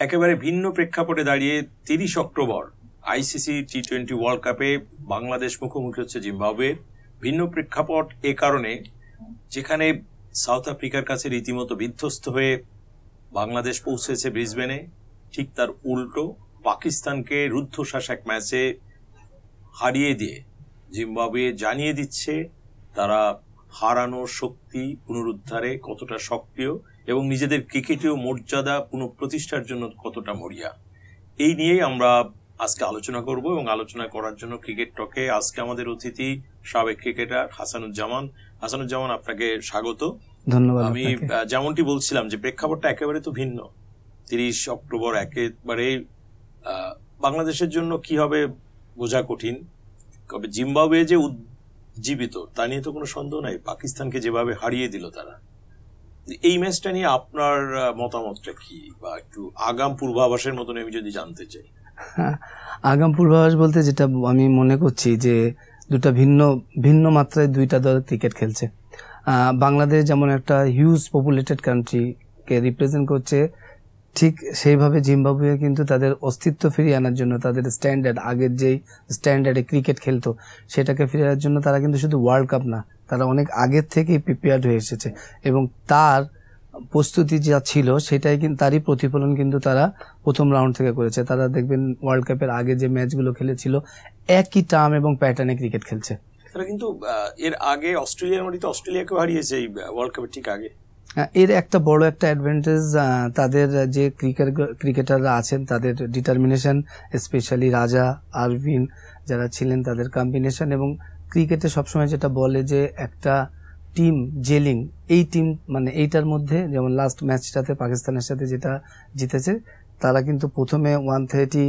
একেবারে ভিন্ন প্রেক্ষাপটে দাঁড়িয়ে 30 অক্টোবর আইসিসি টি-20 ওয়ার্ল্ড কাপে বাংলাদেশ মুখোমুখি হচ্ছে জিম্বাবুয়ের। ভিন্ন প্রেক্ষাপট এ কারণে, যেখানে সাউথ আফ্রিকার কাছে রীতিমতো বিধ্বস্ত হয়ে বাংলাদেশ পৌঁছেছে ব্রিসবেনে, ঠিক তার উল্টো পাকিস্তানকে রুদ্ধশ্বাস এক ম্যাচে হারিয়ে দিয়ে জিম্বাবুয়ে জানিয়ে দিচ্ছে তারা হারানোর শক্তি পুনরুদ্ধারে কতটা সক্রিয় এবং নিজেদের ক্রিকেটীয় মর্যাদা পুনঃপ্রতিষ্ঠার জন্য কতটা মরিয়া। এই নিয়েই আমরা আজকে আলোচনা করব, এবং আলোচনা করার জন্য ক্রিকেট টকে আজকে আমাদের অতিথি সাবেক ক্রিকেটার হাসানুজ্জামান। হাসানুজ্জামান, আপনাকে স্বাগত। ধন্যবাদ। আমি যেমনটি বলছিলাম যে প্রেক্ষাপটটা একেবারে তো ভিন্ন। 30 অক্টোবর একেবারে বাংলাদেশের জন্য কি হবে বোঝা কঠিন, তবে জিম্বাবুয়ে যে উজ্জীবিত তা নিয়ে তো কোনো সন্দেহ নাই। পাকিস্তানকে যেভাবে হারিয়ে দিল তারা, এই ম্যাচটা নিয়ে আপনার মতামতটা কি, বা একটু আগাম পূর্বাভাসের মতন আমি যদি জানতে চাই। আগাম পূর্বাভাস বলতে যেটা আমি মনে করছি যে দুটা ভিন্ন মাত্রায় দুইটা দল ক্রিকেট খেলছে। বাংলাদেশ যেমন একটা হিউজ পপুলেটেড কান্ট্রিকে রিপ্রেজেন্ট করছে, ঠিক সেইভাবে জিম্বাবুয়ে কিন্তু তাদের অস্তিত্ব ফিরিয়ে আনার জন্য, তাদের স্ট্যান্ডার্ড, আগের যেই স্ট্যান্ডার্ডে ক্রিকেট খেলতো সেটাকে ফিরিয়ে আনার জন্য তারা কিন্তু শুধু ওয়ার্ল্ড কাপ না, তারা অনেক আগের থেকেই প্রিপেয়ার্ড হয়ে এসেছে, এবং তার প্রস্তুতি যা ছিল সেটাই কিন্তু তারই প্রতিফলন কিন্তু তারা প্রথম রাউন্ড থেকে করেছে। তারা দেখবেন ওয়ার্ল্ড কাপের আগে যে ম্যাচগুলো খেলেছিল একই টার্ম এবং প্যাটার্নে ক্রিকেট খেলছে। তারা কিন্তু এর আগে অস্ট্রেলিয়ার মাটিতে অস্ট্রেলিয়াকে হারিয়েছে এই ওয়ার্ল্ড কাপের ঠিক আগে। এর একটা বড় একটা অ্যাডভান্টেজ তাদের যে ক্রিকেটাররা আছেন তাদের ডিটারমিনেশন, স্পেশালি রাজা, আরভিন যারা ছিলেন তাদের কম্বিনেশন, এবং ক্রিকেটে সবসময় যেটা বলে যে একটা টিম জেলিং, এই টিম মানে এইটার মধ্যে, যেমন লাস্ট ম্যাচটাতে পাকিস্তানের সাথে যেটা জিতেছে, তারা কিন্তু প্রথমে 130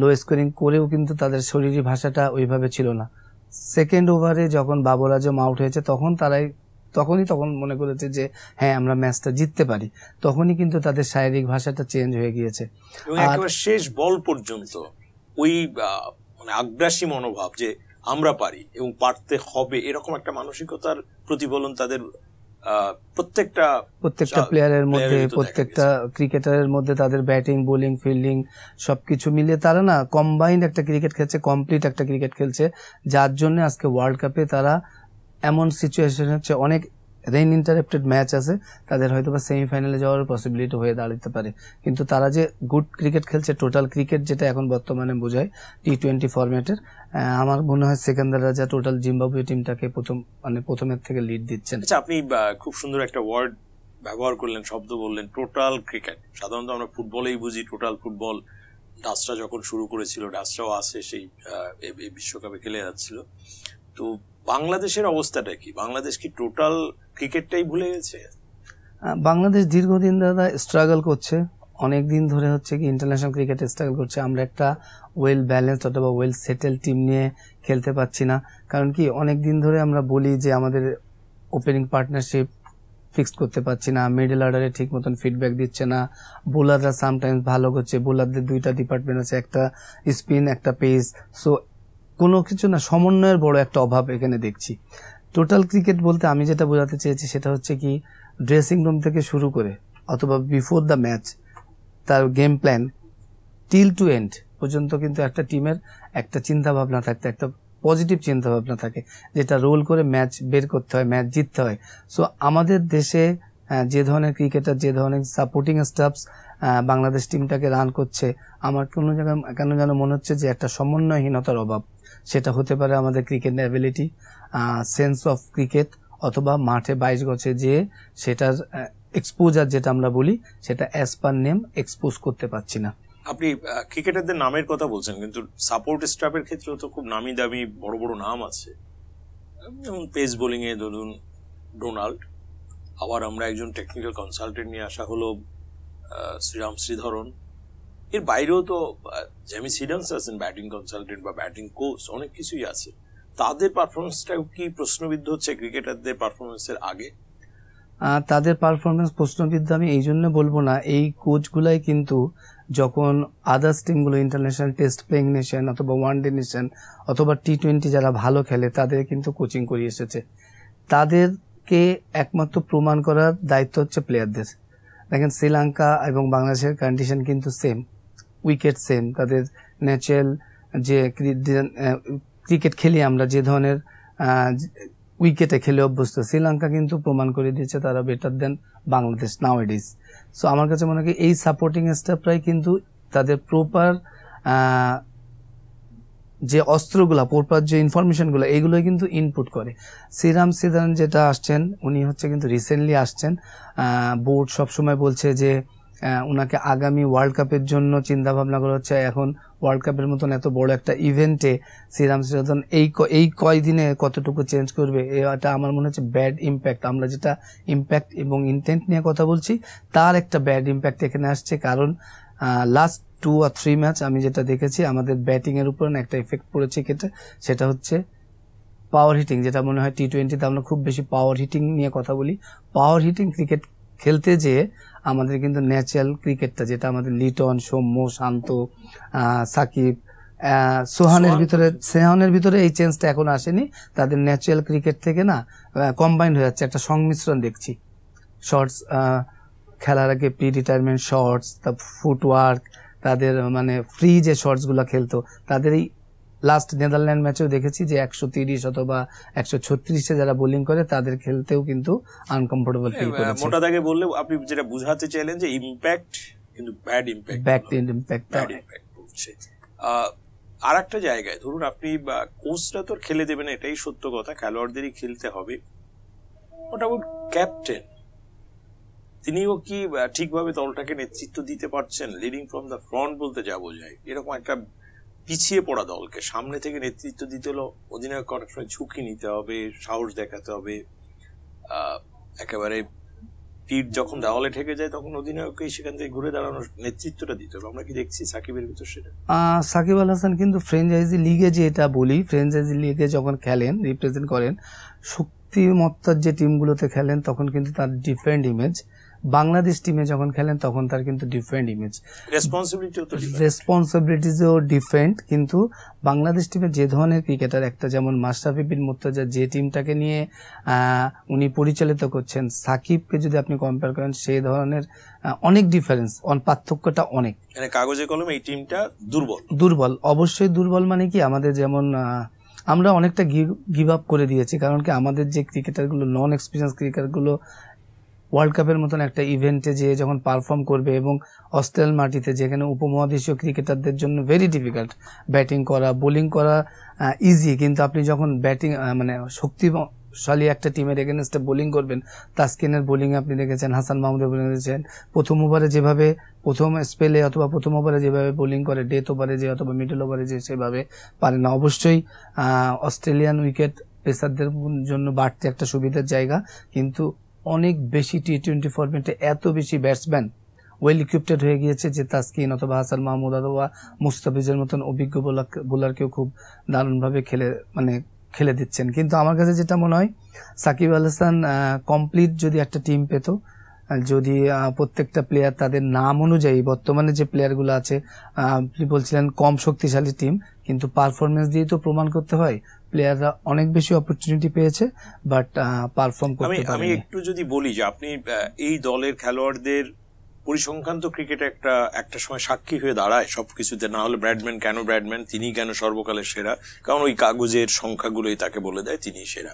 লো স্কোরিং করেও কিন্তু তাদের শরীরী ভাষাটা ওইভাবে ছিল না। সেকেন্ড ওভারে যখন বাবর আজম আউট হয়েছে তখন মনে করেছে যে হ্যাঁ আমরা ম্যাচটা জিততে পারি, তখনই কিন্তু তাদের শারীরিক ভাষাটা চেঞ্জ হয়ে গিয়েছে। আর শেষ বল পর্যন্ত ওই মানে আগ্রাসী মনোভাব যে আমরা পারি এবং পারতে হবে, এরকম একটা মানসিকতার প্রতিফলন তাদের প্রত্যেকটা প্লেয়ারের মধ্যে, প্রত্যেকটা ক্রিকেটারের মধ্যে, তাদের ব্যাটিং, বোলিং, ফিল্ডিং সবকিছু মিলিয়ে তারা না কম্বাইন্ড একটা ক্রিকেট খেলছে, কমপ্লিট একটা ক্রিকেট খেলছে, যার জন্য আজকে ওয়ার্ল্ড কাপে তারা এমন সিচুয়েশন হচ্ছে, অনেক রেইন ইন্টারাপ্টেড ম্যাচ আছে, তাদের হয়তো বা সেমিফাইনালে যাওয়ার পসিবিলিটি হয়ে দাঁড়াতে পারে, কিন্তু তারা যে গুড ক্রিকেট খেলছে, টোটাল ক্রিকেট যেটা এখন বর্তমানে বোঝায় টি-20 ফরম্যাটের, আমার মনে হয় সেকেন্দার রাজা টোটাল জিম্বাবুয়ে টিমটাকে প্রথমের থেকে লিড দিচ্ছেন। আচ্ছা, আপনি খুব সুন্দর একটা ওয়ার্ড ব্যবহার করলেন, শব্দ বললেন, টোটাল ক্রিকেট। সাধারণত আমরা ফুটবলেই বুঝি টোটাল ফুটবল। ডাচরা যখন শুরু করেছিল, ডাচরাও আছে সেই বিশ্বকাপে খেলে যাচ্ছিল, তো বাংলাদেশের অবস্থাটা কি? বাংলাদেশ কি টোটাল ক্রিকেটটাই ভুলে গেছে? বাংলাদেশ দীর্ঘদিন দাদা স্ট্রাগল করছে, অনেকদিন ধরে হচ্ছে কি ইন্টারন্যাশনাল ক্রিকেটে স্ট্রাগল করছে। আমরা একটা ওয়েল ব্যালেন্সড অথবা ওয়েল সেটেল টিম নিয়ে খেলতে পারছি না। কারণ কি, অনেকদিন ধরে আমরা বলি যে আমাদের ওপেনিং পার্টনারশিপ ফিক্সড করতে পারছি না, মিডল অর্ডারে ঠিক মতন ফিডব্যাক দিচ্ছে না, বোলাররা সামটাইমস ভালো করছে, বোলারদের দুইটা ডিপার্টমেন্ট আছে, একটা স্পিন একটা পেস, সো কোনো কিছু না, সমন্বয়ের বড় একটা অভাব এখানে দেখছি। টোটাল ক্রিকেট বলতে আমি যেটা বোঝাতে চেয়েছি সেটা হচ্ছে কি, ড্রেসিং রুম থেকে শুরু করে অথবা বিফোর দ্য ম্যাচ তার game plan till to end পর্যন্ত কিন্তু একটা টিমের একটা চিন্তা ভাবনা থাকতে, একটা পজিটিভ চিন্তা ভাবনা থাকে, যেটা রোল করে ম্যাচ বের করতে হয়, ম্যাচ জিততে হয়। সো আমাদের দেশে যে ধরনের ক্রিকেটার, যে ধরনের সাপোর্টিং স্টাফস বাংলাদেশ টিমটাকে রান করছে, আমার কোনো জায়গায় কেন যেন মনে হচ্ছে যে একটা সমন্বয়হীনতার অভাব। সেটা হতে পারে আমাদের cricket ability, sense of cricket, অথবা মাঠে 22 গজে যে সেটার এক্সপোজার যেটা আমরা বলি, সেটা অ্যাজ পার নেম এক্সপোজ করতে পারছি না। আপনি ক্রিকেটারদের নামের কথা বলছেন, কিন্তু সাপোর্ট স্টাফের ক্ষেত্রেও তো খুব নামি দামি বড় বড় নাম আছে, যেমন পেস বোলিং এ ধরুন ডোনাল্ড, আবার আমরা একজন টেকনিক্যাল কনসালটেন্ট নিয়ে আসা হলো শ্রীধরন, এর বাইরেও তো জেমি সিডন্স আছেন ব্যাটিং কনসালটেন্ট বা ব্যাটিং কোচ, অনেক কিছুই আছে। তাদের পারফরমেন্সটা কি প্রশ্নবিদ্ধ হচ্ছে ক্রিকেটারদের পারফরমেন্সের আগে? তাদের পারফরমেন্স প্রশ্নবিদ্ধ আমি এই জন্য বলবো না, এই কোচগুলাই কিন্তু যখন আদার্স টিমগুলো ইন্টারন্যাশনাল টেস্ট প্লেইং নেশন অথবা ওয়ানডে নেশন অথবা টি-20 যারা ভালো খেলে তাদের কিন্তু কোচিং করিয়ে এসেছে। তাদেরকে একমাত্র প্রমাণ করার দায়িত্ব হচ্ছে প্লেয়ারদের। দেখেন শ্রীলঙ্কা এবং বাংলাদেশের কন্ডিশন কিন্তু সেম, উইকেট সেম, তাদের ন্যাচারাল যে ক্রিকেট খেলি আমরা যে ধরনের উইকেটে খেলে অভ্যস্ত, শ্রীলঙ্কা কিন্তু প্রমাণ করে দিয়েছে তারা better then Bangladesh now it is. So আমার কাছে মনে হয় এই সাপোর্টিং স্টাফরাই কিন্তু তাদের প্রপার যে অস্ত্রগুলা, প্রপার যে ইনফরমেশনগুলো, এইগুলোই কিন্তু ইনপুট করে। শ্রীরাম সিদান যেটা আসছেন, উনি হচ্ছে কিন্তু রিসেন্টলি আসছেন। বোর্ড সবসময় বলছে যে উনাকে আগামী ওয়ার্ল্ড কাপের জন্য চিন্তা ভাবনা করা হচ্ছে। এখন ওয়ার্ল্ড কাপের মতন এত বড় একটা ইভেন্টে শ্রীরাম সিদান এই কয়দিনে কতটুকু চেঞ্জ করবে, এটা আমার মনে হচ্ছে ব্যাড ইম্প্যাক্ট। আমরা যেটা ইম্প্যাক্ট এবং ইন্টেন্ট নিয়ে কথা বলছি, তার একটা ব্যাড ইম্প্যাক্ট এখানে আসছে। কারণ লাস্ট 2 or 3 ম্যাচ আমি যেটা দেখেছি, আমাদের ব্যাটিং এর উপর একটা ইফেক্ট পড়েছে কেটে, সেটা হচ্ছে পাওয়ার হিটিং। যেটা মনে হয় টি-20তে আমরা খুব বেশি পাওয়ার হিটিং নিয়ে কথা বলি। পাওয়ার হিটিং ক্রিকেট খেলতে যেয়ে আমাদের কিন্তু ন্যাচারাল ক্রিকেটটা, যেটা আমাদের লিটন, সৌম্য, শান্ত, সাকিব, সোহানের ভিতরে এই চেঞ্জটা এখন আসেনি। তাদের ন্যাচারাল ক্রিকেট থেকে না কম্বাইন্ড হয়ে যাচ্ছে, একটা সংমিশ্রণ দেখছি। শর্টস খেলার আগে প্রি রিটায়ারমেন্ট শর্টস, তারপর ফুটওয়ার্ক, তাদের মানে ফ্রি যে শর্টস গুলা খেলতো, তাদের এই লাস্ট নেদারল্যান্ড ম্যাচেও দেখেছি যে 130 অথবা 136 এ যারা বোলিং করে তাদের খেলতেও কিন্তু আনকমফোর্টেবল ফিল করেছে। মোটা দাগে বললে আপনি যেটা বুঝাতে চাইলেন যে ইম্প্যাক্ট কিন্তু ব্যাড ইম্প্যাক্ট হচ্ছে। আর একটা জায়গায় ধরুন আপনি কোচরা তো খেলে দেবেন, এটাই সত্য কথা, খেলোয়াড়দেরই খেলতে হবে। মোটামুটি ক্যাপ্টেন তিনিও কি ঠিকভাবে দলটাকে নেতৃত্ব দিতে পারছেন? লিডিং ফ্রম দ্য ফ্রন্ট বলতে যা বোঝায়, এরকম একটা পিছিয়ে পড়া দলকে সামনে থেকে নেতৃত্ব দিতে হলো অধিনায়ক অনেক সময় ঝুঁকি নিতে হবে, সাহস দেখাতে হবে। একেবারে পিঠ যখন দেওয়ালে ঠেকে যায় তখন অধিনায়ককে সেখান থেকে ঘুরে দাঁড়ানোর নেতৃত্বটা দিতে হবে। আমরা কি দেখছি সাকিবের ভিতর সেটা? সাকিব আল হাসান কিন্তু ফ্র্যাঞ্চাইজি লিগে, যে এটা বলি ফ্র্যাঞ্চাইজি লিগে যখন খেলেন, রিপ্রেজেন্ট করেন, শক্তিমত্তার যে টিমগুলোতে খেলেন তখন কিন্তু তার ডিফারেন্ট ইমেজ। বাংলাদেশ টিমে যখন খেলেন তখন তার কিন্তু ডিফারেন্ট ইমেজ, রেসপন্সিবিলিটিও ডিফারেন্ট। কিন্তু বাংলাদেশ টিমে যে ধরনের ক্রিকেটার, একটা যেমন মাশরাফি বিন মুর্তজা যে টিমটাকে নিয়ে উনি পরিচালিত করছেন, সাকিবকে যদি আপনি কম্পেয়ার করেন, সেই ধরনের অনেক ডিফারেন্স, পার্থক্যটা অনেক। কাগজে কলমে এই টিমটা দুর্বল, অবশ্যই দুর্বল। মানে কি আমাদের যেমন আমরা অনেকটা গিভ আপ করে দিয়েছি, কারণ কি আমাদের যে ক্রিকেটারগুলো, নন এক্সপিরিয়েন্স ক্রিকেটারগুলো ওয়ার্ল্ড কাপের মতন একটা ইভেন্টে যে যখন পারফর্ম করবে, এবং অস্ট্রেলিয়ান মাটিতে যেখানে উপমহাদেশীয় ক্রিকেটারদের জন্য ভেরি ডিফিকাল্ট, ব্যাটিং করা বোলিং করা ইজি, কিন্তু আপনি যখন ব্যাটিং মানে শক্তিশালী একটা টিমের এগেনস্টে বোলিং করবেন, তাসকিনের বোলিং আপনি দেখেছেন, হাসান মাহমুদের বোলিং দেখেছেন, প্রথম ওভারে যেভাবে, প্রথম স্পেলে অথবা প্রথম ওভারে যেভাবে বোলিং করে, ডেথ ওভারে যে অথবা মিডল ওভারে যে সেভাবে পারে না। অবশ্যই অস্ট্রেলিয়ান উইকেট পেসারদের জন্য বাড়তি একটা সুবিধার জায়গা, কিন্তু অনেক বেশি টি-20 ফরম্যাটে এত বেশি ব্যাটসম্যান ওয়েল ইকুইপড হয়ে গিয়েছে যে তাসকিন অথবা হাসান মাহমুদ অথবা মুস্তাফিজের মতন অভিজ্ঞ বোলারকেও খুব দারুণভাবে খেলে দিচ্ছেন। কিন্তু আমার কাছে যেটা মনে হয়, সাকিব আল হাসান কমপ্লিট যদি একটা টিম পেত, যদি প্রত্যেকটা প্লেয়ার তাদের নাম অনুযায়ী, বর্তমানে যে প্লেয়ারগুলো আছে, আপনি বলছিলেন কম শক্তিশালী টিম, কিন্তু পারফরমেন্স দিয়ে তো প্রমাণ করতে হয়। প্লেয়াররা অনেক বেশি অপরচুনিটি পেয়েছে, বাট পারফর্ম করতে পারেনি। আমি একটু যদি বলি যে আপনি এই দলের খেলোয়াড়দের পরিসংখ্যান তো ক্রিকেটে একটা সময় সাক্ষী হয়ে দাঁড়ায় সবকিছুতে। না হলে ব্র্যাডম্যান কেন ব্র্যাডম্যান, তিনি কেন সর্বকালের সেরা, কারণ ওই কাগজের সংখ্যাগুলোই তাকে বলে দেয় তিনি সেরা।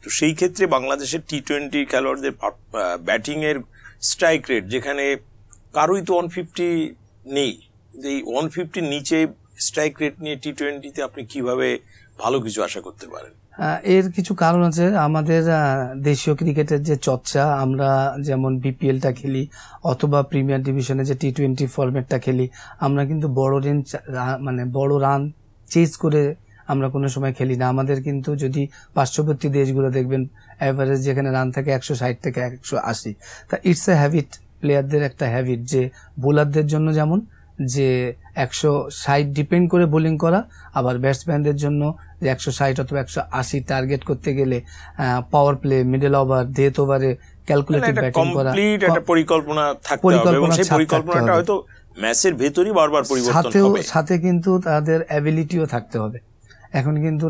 তো সেই ক্ষেত্রে বাংলাদেশের টি-20 খেলোয়াড়দের ব্যাটিং এর স্ট্রাইক রেট, যেখানে কারোই তো 150 নেই, এই 150 নিচে স্ট্রাইক রেট নিয়ে টি-20তে আপনি কিভাবে ভালো কিছু আশা করতে পারেন? এর কিছু কারণ আছে। আমাদের দেশীয় ক্রিকেটের যে চর্চা, আমরা যেমন বিপিএলটা খেলি অথবা প্রিমিয়ার ডিভিশনে যে টি-20 ফরম্যাটটা খেলি, আমরা কিন্তু বড় রান চেজ করে আমরা কোনো সময় খেলি না। আমাদের কিন্তু যদি পার্শ্ববর্তী দেশগুলো দেখবেন, এভারেজ যেখানে রান থাকে 160 থেকে 180। তা ইটস এ হ্যাবিট, প্লেয়ারদের একটা হ্যাবিট, যে বোলারদের জন্য যেমন যে 160 ডিপেন্ড করে বোলিং করা, আবার ব্যাটসম্যানদের জন্য যে 160 অথবা 180 টার্গেট করতে গেলে power play, middle over, death ওভারে ক্যালকুলেটেড ব্যাটিং করা, একটা পরিকল্পনা থাকতে হবে, এবং সেই পরিকল্পনাটা হয়তো ম্যাচের ভেতরই বারবার পরিবর্তন হবে, সাথে কিন্তু তাদের অ্যাবিলিটিও থাকতে হবে। এখন কিন্তু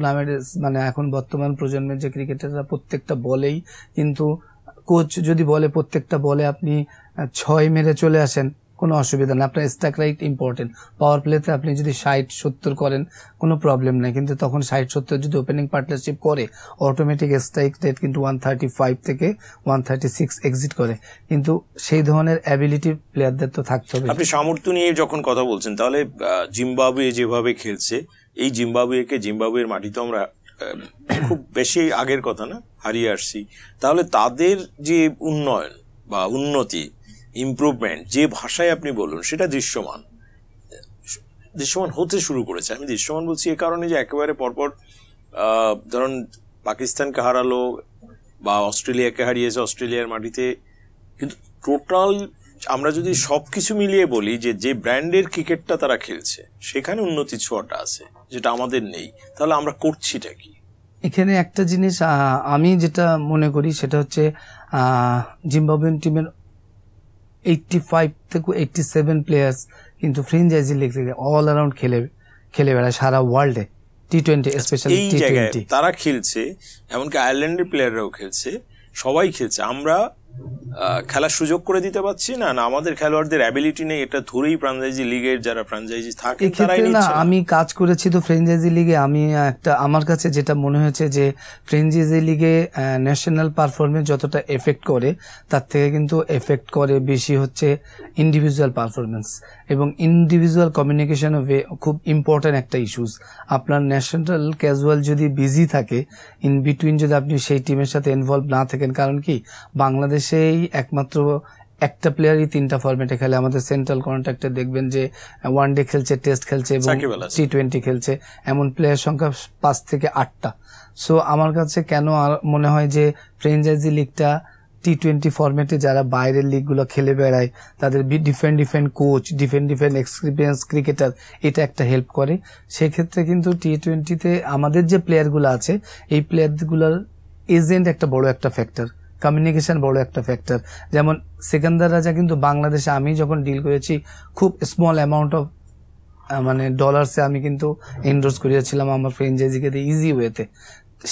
এখন বর্তমান প্রজন্মের যে ক্রিকেটাররা প্রত্যেকটা বলেই কিন্তু কোচ যদি বলে প্রত্যেকটা বলে আপনি 6 মেরে চলে আসেন, কোনো অসুবিধা নেই, আপনার স্ট্রাইক রাইট ইম্পর্টেন্ট। পাওয়ার প্লেতে আপনি যদি 60-70 করেন কোনো প্রবলেম নেই, কিন্তু তখন 60-70 যদি ওপেনিং পার্টনারশিপ করে অটোমেটিক স্ট্রাইক রেট কিন্তু 135 থেকে 136 এক্সিট করে, কিন্তু সেই ধরনের অ্যাবিলিটি প্লেয়ারদের তো থাকতে হবে। আপনি সামর্থ্য নিয়ে যখন কথা বলছেন, তাহলে জিম্বাবুয়ে যেভাবে খেলছে, এই জিম্বাবুয়ের মাটি তো আমরা খুব বেশি আগের কথা না হারিয়ে আসছি, তাহলে তাদের যে উন্নয়ন বা উন্নতি, ইমপ্রুভমেন্ট, যে ভাষায় আপনি বলুন, সেটা দৃশ্যমান হতে শুরু করেছে। আমি দৃশ্যমান বলছি এ কারণে যে একেবারে পরপর ধরুন পাকিস্তানকে হারালো বা অস্ট্রেলিয়াকে হারিয়েছে অস্ট্রেলিয়ার মাটিতে, কিন্তু টোটাল আমরা যদি সবকিছু মিলিয়ে বলি যে ব্র্যান্ডের ক্রিকেটটা তারা খেলছে সেখানে উন্নতির ছোঁয়াটা আছে, যেটা আমাদের নেই। তাহলে আমরা করছিটা কি? এখানে একটা জিনিস আমি যেটা মনে করি সেটা হচ্ছে জিম্বাবুয়েন টিমের 85 থেকে 87 প্লেয়ার্স কিন্তু ফ্র্যাঞ্চাইজি লিগ থেকে অল অ্যারাউন্ড খেলে বেড়ায় সারা ওয়ার্ল্ডে, টি20 স্পেশালি টি20 তারা খেলছে, এমনকি আয়ারল্যান্ডের প্লেয়াররাও খেলছে, সবাই খেলছে। আমরা খেলার সুযোগ করে দিতে পারছি না, আমাদের খেলোয়াড়দের অ্যাবিলিটি নেই, এটা ধরেই ফ্র্যাঞ্চাইজি লিগের যারা ফ্র্যাঞ্চাইজি থাকে তারাই নিচ্ছে না। আমি কাজ করেছি তো ফ্র্যাঞ্চাইজি লিগে, আমি আমার কাছে যেটা মনে হয়েছে যে ফ্র্যাঞ্চাইজি লিগে ন্যাশনাল পারফরমেন্স যতটা এফেক্ট করে তার থেকে কিন্তু এফেক্ট করে বেশি হচ্ছে ইন্ডিভিজুয়াল পারফরমেন্স, এবং ইন্ডিভিজুয়াল কমিউনিকেশন খুব ইম্পর্টেন্ট একটা ইস্যুস। আপনার ন্যাশনাল ক্যাজুয়াল যদি বিজি থাকে, ইন বিটুইন যদি আপনি সেই টিমের সাথে ইনভলভ না থাকেন, কারণ কি বাংলাদেশেই একমাত্র একটা প্লেয়ারই 3টা ফরম্যাটে খেলে। আমাদের সেন্ট্রাল কন্ট্রাক্টে দেখবেন যে ওয়ানডে খেলছে, টেস্ট খেলছে এবং টি20 খেলছে, এমন প্লেয়ার সংখ্যা 5 থেকে 8টা। সো আমার কাছে কেন মনে হয় যে ফ্র্যাঞ্চাইজি লিগটা টি20 ফরম্যাটে যারা বাইরের লিগগুলো খেলে বেড়ায় তাদের different coach, different experience cricketer, এটা একটা হেল্প করে। সেক্ষেত্রে কিন্তু টি20তে আমাদের যে প্লেয়ারগুলো আছে এই প্লেয়ারগুলোর এজেন্ট একটা বড় একটা ফ্যাক্টর, কমিউনিকেশন বড় একটা ফ্যাক্টর। যেমন সিকান্দার রাজা কিন্তু বাংলাদেশে আমি যখন ডিল করেছি খুব স্মল অ্যামাউন্ট অফ ডলার্সে আমি কিন্তু এন্ডোর্স করিয়েছিলাম আমার ফ্র্যাঞ্চাইজিকে ইজি ওয়েতে।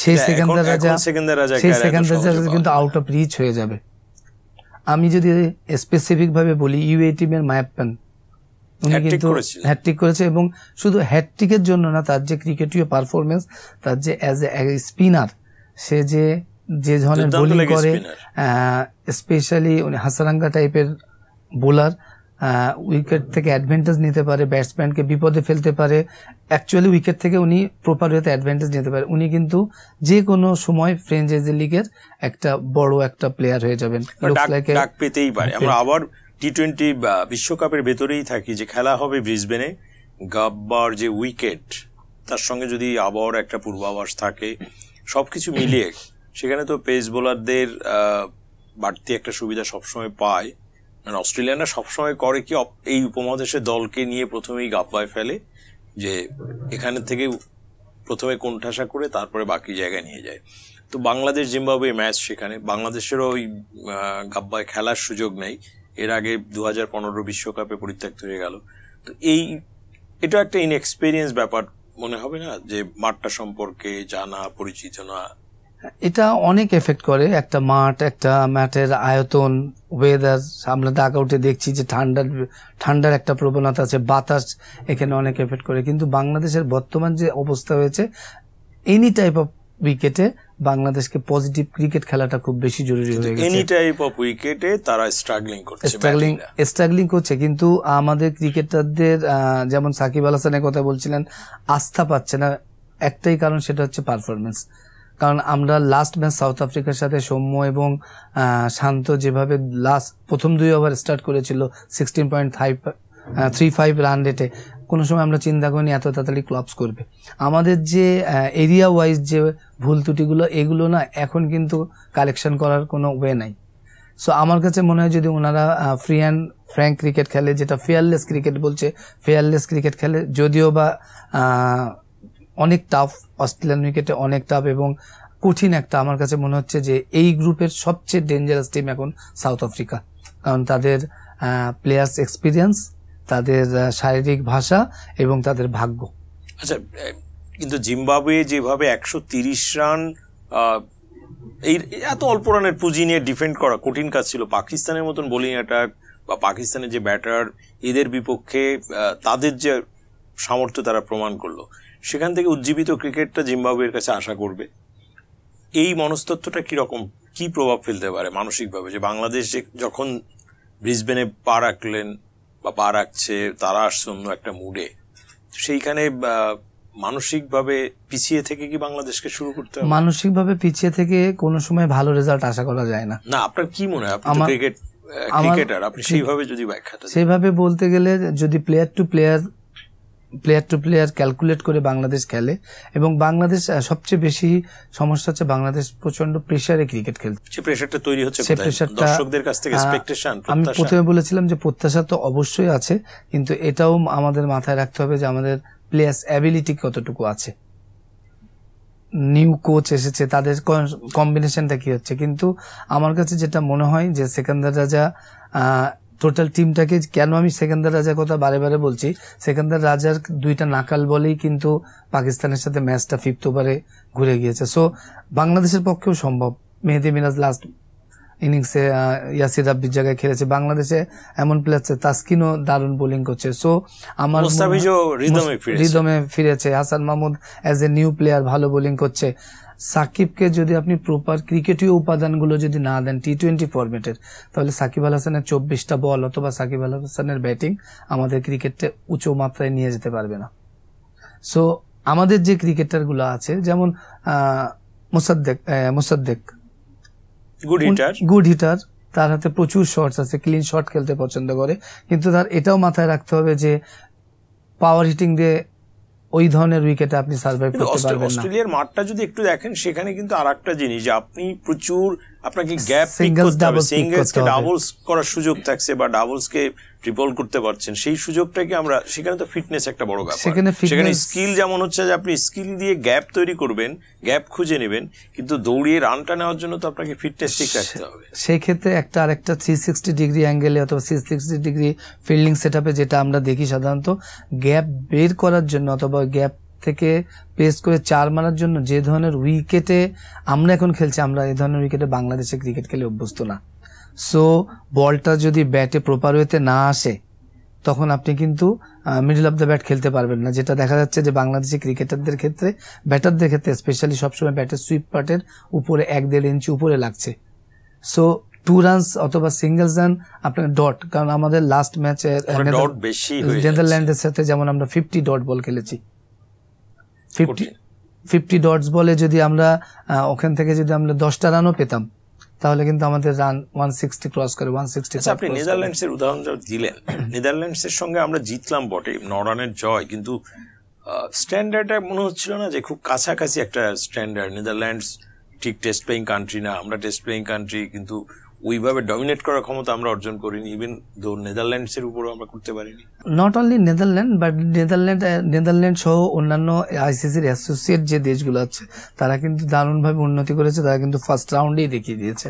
সেই সিকান্দার রাজা কিন্তু আউট অফ রিচ হয়ে যাবে। আমি যদি স্পেসিফিক ভাবে বলি, ইউএই টিমের মায়াপ্পান উনি কিন্তু হ্যাটট্রিক করেছে, এবং শুধু হ্যাটট্রিকের জন্য না, তার যে ক্রিকেটীয় পারফরমেন্স, তার যে অ্যাজ এ স্পিনার সে যে ধরনের বোলিং করে, স্পেশালি উনি হাসারাঙ্গা টাইপের বোলার, উইকেট থেকে অ্যাডভান্টেজ নিতে পারে, ব্যাটসম্যানকে বিপদে ফেলতে পারে, অ্যাকচুয়ালি উইকেট থেকে উনি প্রপার ওয়েতে অ্যাডভান্টেজ নিতে পারে। উনি কিন্তু যে কোনো সময় ফ্র্যাঞ্চাইজি লিগের একটা বড় একটা প্লেয়ার হয়ে যাবেন, ডাক পেতেই পারে। আমরা আবার টি20 বিশ্বকাপের ভেতরেই থাকি, যে খেলা হবে ব্রিসবেনে, গাব্বার যে উইকেট, তার সঙ্গে যদি আবহাওয়ার একটা পূর্বাভাস থাকে, সবকিছু মিলিয়ে সেখানে তো পেস বোলারদের বাড়তি একটা সুবিধা সবসময় পায়। মানে অস্ট্রেলিয়ানরা সবসময় করে কি, এই উপমহাদেশের দলকে নিয়ে প্রথমেই গাব্বায় ফেলে, যে এখানে থেকে প্রথমে কোণঠাসা করে তারপরে বাকি জায়গায় নিয়ে যায়। তো বাংলাদেশ জিম্বাবুয়ে ম্যাচ, সেখানে বাংলাদেশেরও ওই গাব্বায় খেলার সুযোগ নেই, এর আগে 2015 বিশ্বকাপে পরিত্যক্ত হয়ে গেল। তো এটা একটা ইনএক্সপিরিয়েন্স ব্যাপার মনে হবে না, যে মাঠটা সম্পর্কে জানা, পরিচিত না? এটা অনেক এফেক্ট করে, একটা মাঠের আয়তন, ওয়েদার। আমরা ডাক আউটে দেখছি যে ঠান্ডার একটা প্রবণতা আছে, বাতাস এখানে অনেক এফেক্ট করে। কিন্তু বাংলাদেশের বর্তমান যে অবস্থা হয়েছে, এনি টাইপ অফ উইকেটে বাংলাদেশকে পজিটিভ ক্রিকেট খেলাটা খুব বেশি জরুরি হয়ে গেছে। এনি টাইপ অফ উইকেটে তারা স্ট্রাগলিং করছে, কিন্তু আমাদের ক্রিকেটারদের যেমন সাকিব আল হাসানের কথা বলছিলেন, আস্থা পাচ্ছে না। একটাই কারণ, সেটা হচ্ছে পারফরমেন্স। কারণ আমরা লাস্ট ম্যাচ সাউথ আফ্রিকার সাথে সৌম্য এবং শান্ত যেভাবে প্রথম 2 ওভার স্টার্ট করেছিল 16.35 রান রেটে, কোনো সময় আমরা চিন্তা করিনি এত তাড়াতাড়ি ক্লাবস করবে। আমাদের যে এরিয়া ওয়াইজ যে ভুল ত্রুটিগুলো, এগুলো না এখন কিন্তু কালেকশন করার কোনো ওয়ে নাই। সো আমার কাছে মনে হয় যদি ওনারা ফ্রি অ্যান্ড ফ্র্যাঙ্ক ক্রিকেট খেলে, যেটা ফেয়ারলেস ক্রিকেট বলছে, ফেয়ারলেস ক্রিকেট খেলে, যদিও বা অনেক টাফ, অস্ট্রেলিয়ান উইকেটে অনেক টাফ এবং কঠিন একটা, আমার কাছে মনে হচ্ছে যে এই গ্রুপের সবচেয়ে ডেঞ্জারাস টিম এখন সাউথ আফ্রিকা। কারণ তাদের প্লেয়ার্স এক্সপিরিয়েন্স, তাদের শারীরিক ভাষা এবং তাদের ভাগ্য। আচ্ছা, কিন্তু জিম্বাবুয়ে যেভাবে 130 রান এই এত অল্প রানের পুঁজি নিয়ে ডিফেন্ড করা কঠিন কাজ ছিল। পাকিস্তানের মতন বোলিং অ্যাটাক বা পাকিস্তানের যে ব্যাটার, এদের বিপক্ষে তাদের যে সামর্থ্য তারা প্রমাণ করলো, সেখান থেকে উজ্জীবিত ক্রিকেটটা জিম্বাবুয়ের কাছে আশা করবে। এই মনস্তত্ত্বটা কিরকম, কি প্রভাব ফেলতে পারে মানসিকভাবে, যে বাংলাদেশ যখন ব্রিসবেনে পা রাখলেন বা পা রাখছে, তারা আসছে অন্য একটা মুডে, সেইখানে মানসিকভাবে পিছিয়ে থেকে কি বাংলাদেশকে শুরু করতে হবে? মানসিকভাবে পিছিয়ে থেকে কোনো সময় ভালো রেজাল্ট আশা করা যায় না। না, আপনার কি মনে হয়, আপনি ক্রিকেটার, আপনি সেইভাবে যদি ব্যাখ্যাটা সেইভাবে বলতে গেলে, যদি প্লেয়ার টু প্লেয়ার ক্যালকুলেট করে বাংলাদেশ খেলে, এবং বাংলাদেশ সবচেয়ে বেশি সমস্যা হচ্ছে বাংলাদেশ প্রচন্ড প্রেসারে ক্রিকেট খেলছে। সেই প্রেসারটা তৈরি হচ্ছে দর্শকদের কাছ থেকে, এক্সপেকটেশন। আমি প্রথমে বলেছিলাম যে প্রত্যাশা তো অবশ্যই আছে, কিন্তু এটাও আমাদের মাথায় রাখতে হবে যে আমাদের প্লেয়ার্স অ্যাবিলিটি কতটুকু আছে। নিউ কোচ এসেছে, তাদের কম্বিনেশনটা কি হচ্ছে। কিন্তু আমার কাছে যেটা মনে হয় যে সেকান্দার রাজা টোটাল টিমটাকে, কেন আমি সেকান্দার রাজার কথা বারে বারে বলছি, সেকান্দার রাজার 2টা নাকাল বলেই কিন্তু পাকিস্তানের সাথে ম্যাচটা 5th ওভারে ঘুরে গিয়েছে। সো বাংলাদেশের পক্ষেও সম্ভব। মেহেদী মিরাজ লাস্ট ইনিংসে ইয়াসির রাব্বির জায়গায় খেলেছে। বাংলাদেশে এমন প্লেয়ার আছে, তাসকিনও দারুণ বোলিং করছে। সো আমার রিদমে ফিরেছে। Hasan Mahmud as a new player ভালো বোলিং করছে। সাকিবকে যদি আপনি প্রপার ক্রিকেটীয় উপাদানগুলো যদি না দেন T20 ফরম্যাটের, তাহলে সাকিব আল হাসানের 24টা বল অথবা সাকিব আল হাসানের ব্যাটিং আমাদের ক্রিকেটে উচ্চ মাত্রায় নিয়ে যেতে পারবে না। সো আমাদের যে ক্রিকেটার গুলো আছে, যেমন মুসাদ্দেক গুড হিটার, তার হাতে প্রচুর শটস আছে, ক্লিন শট খেলতে পছন্দ করে, কিন্তু তার এটাও মাথায় রাখতে হবে যে পাওয়ার হিটিং দিয়ে ওই ধরনের উইকেটে আপনি সার্ভাইভ করতে পারবেন না। অস্ট্রেলিয়ার মাঠটা যদি একটু দেখেন, সেখানে কিন্তু আরেকটা জিনিস, যে আপনি প্রচুর, আপনাকে গ্যাপ পিক করতে হবে, সিঙ্গলসকে ডাবলস করার সুযোগ থাকছে বা ডাবলসকে ট্রিপল করতে পারছেন, সেই সুযোগটাকে আমরা, সেখানে তো ফিটনেস একটা বড় ব্যাপার। সেখানে স্কিল যেমন হচ্ছে যে আপনি স্কিল দিয়ে গ্যাপ তৈরি করবেন, গ্যাপ খুঁজে নেবেন, কিন্তু দৌড়িয়ে রানটা নেওয়ার জন্য তো আপনাকে ফিটনেস ঠিক রাখতে হবে। সেই ক্ষেত্রে আরেকটা 360 ডিগ্রি অ্যাঙ্গেলে অথবা 360 ডিগ্রি ফিল্ডিং সেটআপে যেটা আমরা দেখি সাধারণত, গ্যাপ বের করার জন্য অথবা গ্যাপ থেকে পেস করে 4 মারার জন্য যে ধরনের উইকেটে আমরা এখন খেলছি, আমরা এই ধরনের উইকেটে বাংলাদেশে ক্রিকেট খেলে অভ্যস্ত না। সো বলটা যদি ব্যাটে প্রপার ওয়েতে না আসে, তখন আপনি কিন্তু মিডল অফ দ্য ব্যাট খেলতে পারবেন না। যেটা দেখা যাচ্ছে যে বাংলাদেশি ক্রিকেটারদের ক্ষেত্রে, ব্যাটারদের ক্ষেত্রে স্পেশালি, সবসময় ব্যাটের সুইপ পার্টের উপরে 1-1.5 ইঞ্চি উপরে লাগছে। সো 2 রানস অথবা সিঙ্গেলস রান আপনার ডট, কারণ আমাদের লাস্ট ম্যাচে নেদারল্যান্ডের সাথে যেমন আমরা 50 ডট বল খেলেছি। 50 ডটস বলে যদি আমরা ওখান থেকে যদি আমরা 10টা রানও পেতাম, তাহলে কিন্তু আমাদের রান 160 ক্রস করে 160। আপনি নেদারল্যান্ডস এর উদাহরণ দিলেন, নেদারল্যান্ডস এর সঙ্গে আমরা জিতলাম বটে, 9 রানের জয়, কিন্তু স্ট্যান্ডার্ডটা মনে হচ্ছিল না যে খুব কাছাকাছি একটা স্ট্যান্ডার্ড। নেদারল্যান্ডস ঠিক টেস্ট প্লেইং কান্ট্রি না, আমরা টেস্ট প্লেইং কান্ট্রি, কিন্তু ওইভাবে ডমিনেট করার ক্ষমতা আমরা অর্জন করিনি। ইভেন দো নেদারল্যান্ডস এর উপরও আমরা করতে পারিনি। Not only Netherland, but Netherland সহ অন্যান্য আইসিসির অ্যাসোসিয়েট যে দেশগুলো আছে, তারা কিন্তু দারুণভাবে উন্নতি করেছে। তারা কিন্তু ফার্স্ট রাউন্ডেই দেখিয়ে দিয়েছে।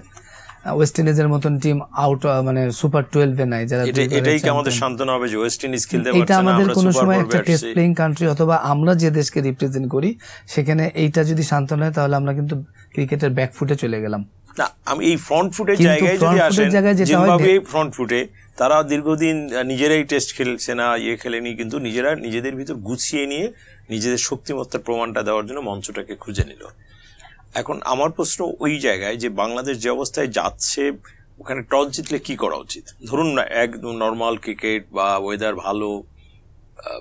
ওয়েস্ট ইন্ডিজের মতন টিম আউট, মানে সুপার 12-এ নাই যারা। এটাই কি আমাদের সান্ত্বনা হবে যে ওয়েস্ট ইন্ডিজ খেলতে পারছে না? এটা আমাদের কোনো সময় একটা টেস্ট প্লেইং কান্ট্রি অথবা আমরা যে দেশকে রিপ্রেজেন্ট করি, সেখানে এইটা যদি সান্ত্বনা হয়, তাহলে আমরা কিন্তু ক্রিকেটের ব্যাক ফুটে চলে গেলাম। না, আমি এই ফ্রন্ট ফুটের জায়গায় যদি আসেন, জিম্বাবুয়ে ফ্রন্ট ফুটে, তারা দীর্ঘদিন নিজেরাই টেস্ট খেলছে না, খেলেনি, কিন্তু নিজেরা নিজেদের ভিতর গুছিয়ে নিয়ে নিজেদের শক্তিমত্তার প্রমাণটা দেওয়ার জন্য মঞ্চটাকে খুঁজে নিল। এখন আমার প্রশ্ন ওই জায়গায়, যে বাংলাদেশ যে অবস্থায় যাচ্ছে, ওখানে টস জিতলে কি করা উচিত? ধরুন না, একদম নর্মাল ক্রিকেট বা ওয়েদার ভালো,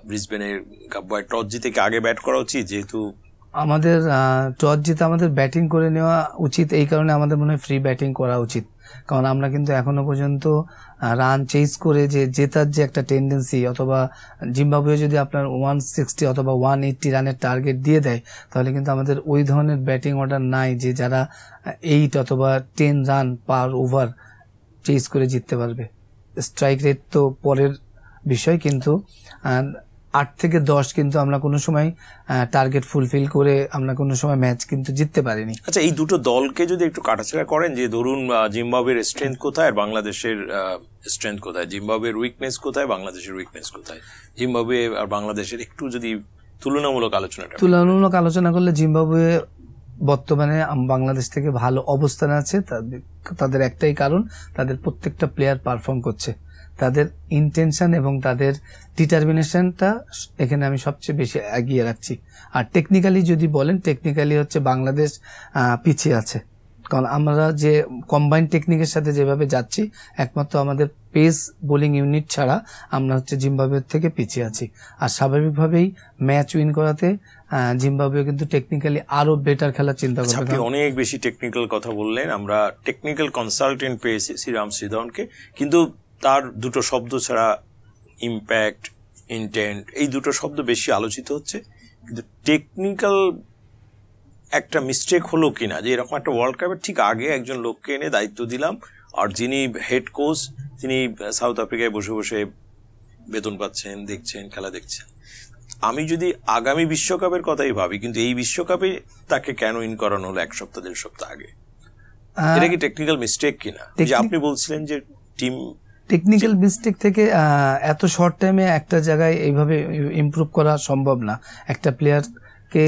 ব্রিসবেনের গাব্বায় টস জিতে কি আগে ব্যাট করা উচিত? যেহেতু আমাদের টস জিতে আমাদের ব্যাটিং করে নেওয়া উচিত, এই কারণে আমাদের মনে হয় ফ্রি ব্যাটিং করা উচিত। কারণ আমরা কিন্তু এখনো পর্যন্ত রান চেজ করে যে জেতার যে একটা টেন্ডেন্সি, অথবা জিম্বাবুয়ে যদি আপনার 160 অথবা 180 রানের টার্গেট দিয়ে দেয়, তাহলে কিন্তু আমাদের ওই ধরনের ব্যাটিং অর্ডার নাই যে যারা 8 অথবা 10 রান পার ওভার চেজ করে জিততে পারবে। স্ট্রাইক রেট তো পরের বিষয়, কিন্তু 8 থেকে 10 কিন্তু আমরা কোনো সময় টার্গেট ফুলফিল করে আমরা কোনো সময় ম্যাচ কিন্তু জিততে পারিনি। আচ্ছা, এই দুটো দলকে যদি একটু কাটাছেড়া করেন, যে ধরুন জিম্বাবুয়ের স্ট্রেংথ কোথায় আর বাংলাদেশের স্ট্রেংথ কোথায়, জিম্বাবুয়ের উইকনেস কোথায়, বাংলাদেশের উইকনেস কোথায়, জিম্বাবুয়ে আর বাংলাদেশের একটু যদি তুলনামূলক আলোচনা করলে, জিম্বাবুয়ে বর্তমানে বাংলাদেশ থেকে ভালো অবস্থানে আছে, তাদের একটাই কারণ, তাদের প্রত্যেকটা প্লেয়ার পারফর্ম করছে। তাদের ইন্টেনশন এবং তাদের ডিটারমিনেশনটা এখানে আমি সবচেয়ে বেশি এগিয়ে রাখছি। আর টেকনিক্যালি যদি বলেন, টেকনিক্যালি হচ্ছে বাংলাদেশ পিছিয়ে আছে, কারণ আমরা যে কম্বাইন্ড টেকনিকের সাথে যেভাবে যাচ্ছি, একমাত্র আমাদের পেস বোলিং ইউনিট ছাড়া আমরা হচ্ছে জিম্বাবুয়ের থেকে পিছিয়ে আছি। আর স্বাভাবিকভাবেই ম্যাচ উইন করাতে জিম্বাবুয়ে কিন্তু টেকনিক্যালি আরো বেটার খেলার চিন্তা করবে। আপনি অনেক বেশি টেকনিক্যাল কথা বললেন, আমরা টেকনিক্যাল কনসালটেন্ট পেয়েছি শ্রীরাম শ্রীধরনকে, কিন্তু তার দুটো শব্দ ছাড়া ইম্প্যাক্ট, ইন্টেন্ট, এই দুটো শব্দ বেশি আলোচিত হচ্ছে। কিন্তু টেকনিক্যাল একটা মিস্টেক হলো কিনা, যে এরকম একটা ওয়ার্ল্ড কাপের ঠিক আগে একজন লোককে এনে দায়িত্ব দিলাম, আর যিনি হেড কোচ তিনি সাউথ আফ্রিকায় বসে বসে বেতন পাচ্ছেন, দেখছেন, খেলা দেখছেন। আমি যদি আগামী বিশ্বকাপের কথাই ভাবি, কিন্তু এই বিশ্বকাপে তাকে কেন ইন করানো হলো 1 সপ্তাহ 1.5 সপ্তাহ আগে? এটা কি টেকনিক্যাল মিস্টেক কিনা? যে আপনি বলছিলেন যে টিম টেকনিক্যাল মিস্টেক থেকে এত শর্ট টাইমে একটা জায়গায় এইভাবে ইমপ্রুভ করা সম্ভব না। একটা প্লেয়ার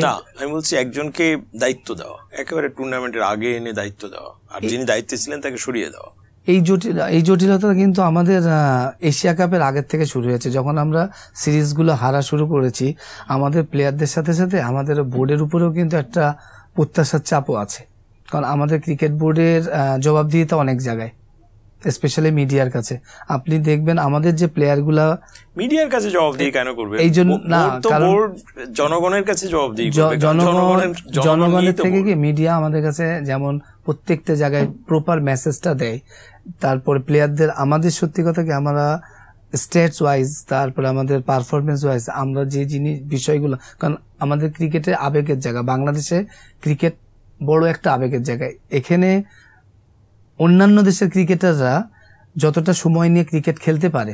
না, আমি বলছি একজনকে দায়িত্ব দেওয়া, একেবারে টুর্নামেন্টের আগে এনে দায়িত্ব দেওয়া, আর যিনি দায়িত্বে ছিলেন তাকে সরিয়ে দেওয়া। এই জটিলতা কিন্তু আমাদের এশিয়া কাপের আগের থেকে শুরু হয়েছে। যখন আমরা সিরিজগুলো হারা শুরু করেছি, আমাদের প্লেয়ারদের সাথে সাথে আমাদের বোর্ডের উপরেও কিন্তু একটা প্রত্যাশার চাপও আছে, কারণ আমাদের ক্রিকেট বোর্ডের জবাবদিহিতা অনেক জায়গায়, স্পেশালি মিডিয়ার কাছে। আপনি দেখবেন আমাদের যে প্লেয়ারগুলা মিডিয়ার কাছে জবাবদিহি কেন করবে? এই জন্য না, কারণ জনগণের কাছে জবাবদিহি করবে। জনগণের থেকে কি মিডিয়া আমাদের কাছে যেমন প্রত্যেকটা জায়গায় প্রপার মেসেজটা দেয়, তারপরে প্লেয়ারদের আমাদের সত্যি কথা কি আমরা স্টেটস ওয়াইজ, তারপরে আমাদের পারফরমেন্স ওয়াইজ আমরা যে জিনিস বিষয়গুলো, কারণ আমাদের ক্রিকেটের আবেগের জায়গা, বাংলাদেশে ক্রিকেট বড় একটা আবেগের জায়গায়। এখানে অন্যান্য দেশের ক্রিকেটাররা যতটা সময় নিয়ে ক্রিকেট খেলতে পারে,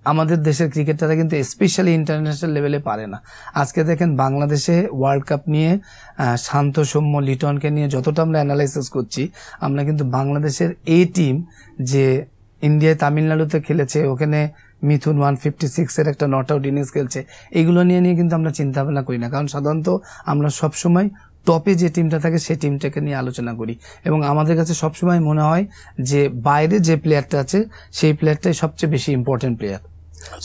আমাদের দেশের ক্রিকেটাররা কিন্তু স্পেশালি ইন্টারন্যাশনাল লেভেলে পারে না। আজকে দেখেন বাংলাদেশে ওয়ার্ল্ড কাপ নিয়ে শান্ত সৌম্য লিটনকে নিয়ে যতটা আমরা অ্যানালাইসিস করছি, আমরা কিন্তু বাংলাদেশের এই টিম যে ইন্ডিয়ায় তামিলনাড়ুতে খেলেছে, ওখানে মিথুন 156 এর একটা নট আউট ইনিংস খেলছে, এগুলো নিয়ে কিন্তু আমরা চিন্তা ভাবনা করি না, কারণ সাধারণত আমরা সবসময় টপে যে টিমটা থাকে সেই টিমটাকে নিয়ে আলোচনা করি। এবং আমাদের কাছে সবসময় মনে হয় যে বাইরে যে প্লেয়ারটা আছে সেই প্লেয়ারটাই সবচেয়ে বেশি ইম্পর্টেন্ট প্লেয়ার।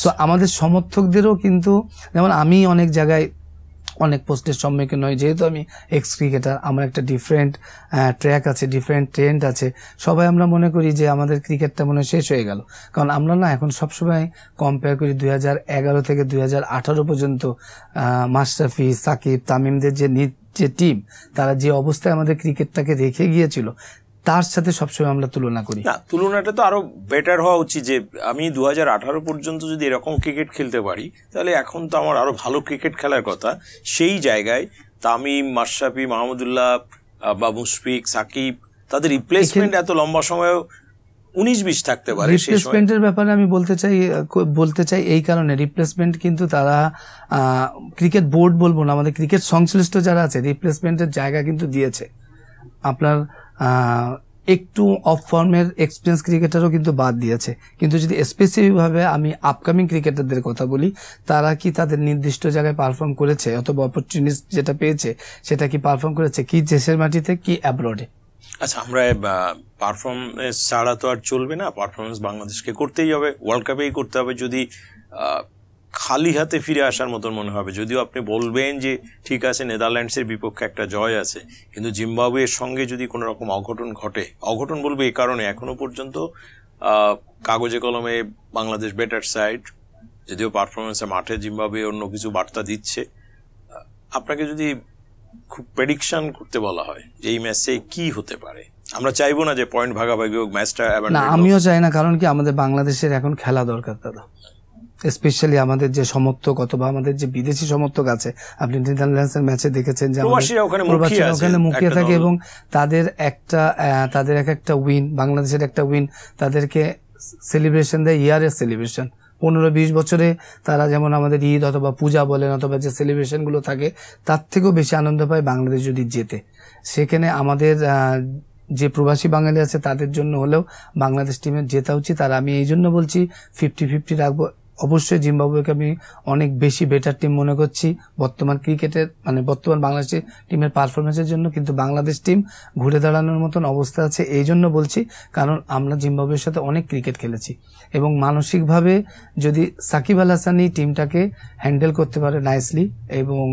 সো আমাদের সমর্থকদেরও কিন্তু, যেমন আমি অনেক জায়গায় অনেক পোস্টের সম্মুখীন হই, যেহেতু আমি এক্স ক্রিকেটার, আমার একটা ডিফারেন্ট ট্র্যাক আছে, ডিফারেন্ট ট্রেন্ড আছে। সবাই আমরা মনে করি যে আমাদের ক্রিকেটটা মনে শেষ হয়ে গেল, কারণ আমরা না এখন সবসময় কম্পেয়ার করি 2011 থেকে 2018 পর্যন্ত মাশরাফি, সাকিব, তামিমদের যে টিম, তারা যে অবস্থায় আমাদের ক্রিকেটটাকে রেখে গিয়েছিল তার সাথে সবসময় আমরা তুলনা করি। না, তুলনাটা তো আরো বেটার হওয়া উচিত। যে আমি 2018 পর্যন্ত যদি এরকম ক্রিকেট খেলতে পারি, তাহলে এখন তো আমার আরো ভালো ক্রিকেট খেলার কথা। সেই জায়গায় তামিম, মাশরাফি, মাহমুদুল্লাহ বা মুশফিক, সাকিব, তাদের রিপ্লেসমেন্ট এত লম্বা সময় 19-20 থাকতে পারে। রিপ্লেসমেন্টের ব্যাপারে আমি বলতে চাই এই কারণে, রিপ্লেসমেন্ট কিন্তু তারা ক্রিকেট বোর্ড বলবো না, আমাদের ক্রিকেট সংশ্লিষ্ট যারা আছে রিপ্লেসমেন্টের জায়গা কিন্তু দিয়েছে। আপনার একটু অফ ফর্মের এক্সপিরিয়েন্স ক্রিকেটারও কিন্তু বাদ দিয়েছে। কিন্তু যদি স্পেসিফিকভাবে আমি আপকামিং ক্রিকেটারদের কথা বলি, তারা কি তাদের নির্দিষ্ট জায়গায় পারফর্ম করেছে, অথবা অপরচুনিটি যেটা পেয়েছে সেটা কি পারফর্ম করেছে, কি দেশের মাটিতে কি অ্যাব্রডে? আচ্ছা, আমরা পারফরমেন্স ছাড়া তো আর চলবে না, পারফরমেন্স বাংলাদেশকে করতেই হবে, ওয়ার্ল্ড কাপেই করতে হবে। যদি খালি হাতে ফিরে আসার মতন মনে হবে, যদিও আপনি বলবেন যে ঠিক আছে নেদারল্যান্ডসের বিপক্ষে একটা জয় আছে, কিন্তু জিম্বাবুয়ের সঙ্গে যদি কোনো রকম অঘটন ঘটে, অঘটন বলবো এই কারণে এখনো পর্যন্ত কাগজে কলমে বাংলাদেশ বেটার সাইড, যদিও পারফরমেন্সে মাঠে জিম্বাবুয়ে অন্য কিছু বার্তা দিচ্ছে। আপনাকে যদি খুব প্রেডিকশন করতে বলা হয় যে এই ম্যাচে কি হতে পারে, আমরা চাইবো না যে পয়েন্ট ভাগাভাগি হোক, ম্যাচটা। না, আমিও চাই না, কারণ কি আমাদের বাংলাদেশের এখন খেলা দরকার দাদা, স্পেশালি আমাদের যে সমর্থক অথবা আমাদের যে বিদেশি সমর্থক আছে। আপনি নেদারল্যান্ডসের ম্যাচে দেখেছেন যে প্রবাসীরা ওখানে মুখিয়ে থাকে, এবং তাদের এক একটা উইন, বাংলাদেশের একটা উইন তাদেরকে সেলিব্রেশন দেয়, ইয়ারের সেলিব্রেশন। 15-20 বছরে তারা যেমন আমাদের ঈদ অথবা পূজা বলেন অথবা যে সেলিব্রেশন গুলো থাকে, তার থেকেও বেশি আনন্দ পায় বাংলাদেশ যদি জেতে। সেখানে আমাদের যে প্রবাসী বাঙালি আছে তাদের জন্য হলেও বাংলাদেশ টিমের জেতা উচিত। আর আমি এই জন্য বলছি 50-50 রাখবো। অবশ্যই জিম্বাবুয়েকে আমি অনেক বেশি বেটার টিম মনে করছি বর্তমান ক্রিকেটের, মানে বর্তমান বাংলাদেশের টিমের পারফরমেন্সের জন্য। কিন্তু বাংলাদেশ টিম ঘুরে দাঁড়ানোর মতন অবস্থা আছে, এই জন্য বলছি কারণ আমরা জিম্বাবুয়ের সাথে অনেক ক্রিকেট খেলেছি এবং মানসিকভাবে যদি সাকিব আল হাসানি টিমটাকে হ্যান্ডেল করতে পারে নাইসলি এবং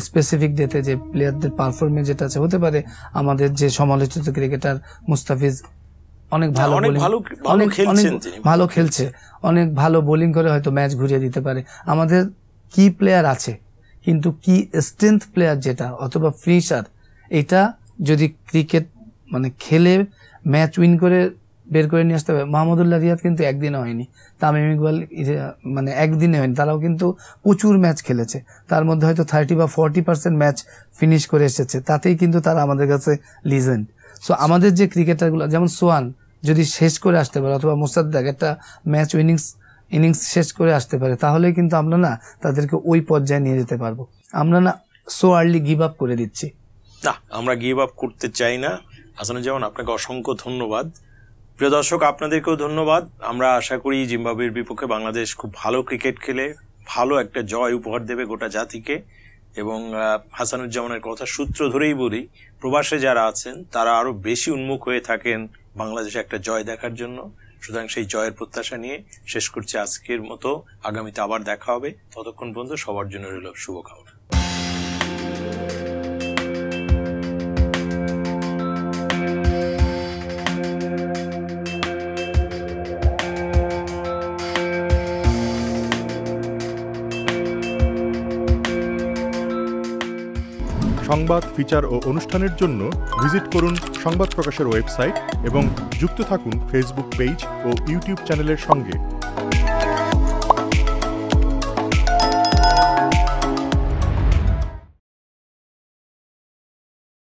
স্পেসিফিক ডেতে যে প্লেয়ারদের পারফরমেন্স যেটা আছে, হতে পারে আমাদের যে সমালোচিত ক্রিকেটার মুস্তাফিজ অনেক ভালো ভালো খেলছে, অনেক ভালো বোলিং করে হয়তো ম্যাচ ঘুরিয়ে দিতে পারে। আমাদের কি প্লেয়ার আছে, কিন্তু কি স্ট্রেংথ প্লেয়ার যেটা অথবা ফিনিশার, এটা যদি ক্রিকেট মানে খেলে ম্যাচ উইন করে বের করে নিয়ে আসতে হবে। মাহমুদুল্লাহ রিয়াদ কিন্তু একদিনে হয়নি, তামিম ইকবাল মানে একদিনে হয়নি, তারাও কিন্তু প্রচুর ম্যাচ খেলেছে, তার মধ্যে হয়তো 30 বা 40% ম্যাচ ফিনিশ করে এসেছে, তাতেই কিন্তু তারা আমাদের কাছে লিজেন্ড। সো আমাদের যে ক্রিকেটারগুলো যেমন সোয়ান যদি শেষ করে আসতে পারে অথবা মোসাদ্দেক একটা ম্যাচ ইনিংস শেষ করে আসতে পারে, তাহলে কিন্তু আমরা না তাদেরকে ওই পর্যায়ে নিয়ে যেতে পারবো। আমরা না সো আর্লি গিভ আপ করে দিচ্ছি না, আমরা গিভ আপ করতে চাই না। হাসানুজ্জামান, আপনাকে অসংখ্য ধন্যবাদ। প্রিয় দর্শক, আপনাদেরকেও ধন্যবাদ। আমরা আশা করি জিম্বাবুয়ের বিপক্ষে বাংলাদেশ খুব ভালো ক্রিকেট খেলে ভালো একটা জয় উপহার দেবে গোটা জাতিকে। এবং হাসানুজ্জামানের কথা সূত্র ধরেই বলি, প্রবাসে যারা আছেন তারা আরো বেশি উন্মুখ হয়ে থাকেন বাংলাদেশে একটা জয় দেখার জন্য। সুতরাং সেই জয়ের প্রত্যাশা নিয়ে শেষ করছি আজকের মতো। আগামীতে আবার দেখা হবে, ততক্ষণ পর্যন্ত সবার জন্য রইল শুভকামনা। সংবাদ, ফিচার ও অনুষ্ঠানের জন্য ভিজিট করুন সংবাদ প্রকাশের ওয়েবসাইট এবং যুক্ত থাকুন ফেসবুক পেজ ও ইউটিউব চ্যানেলের সঙ্গে।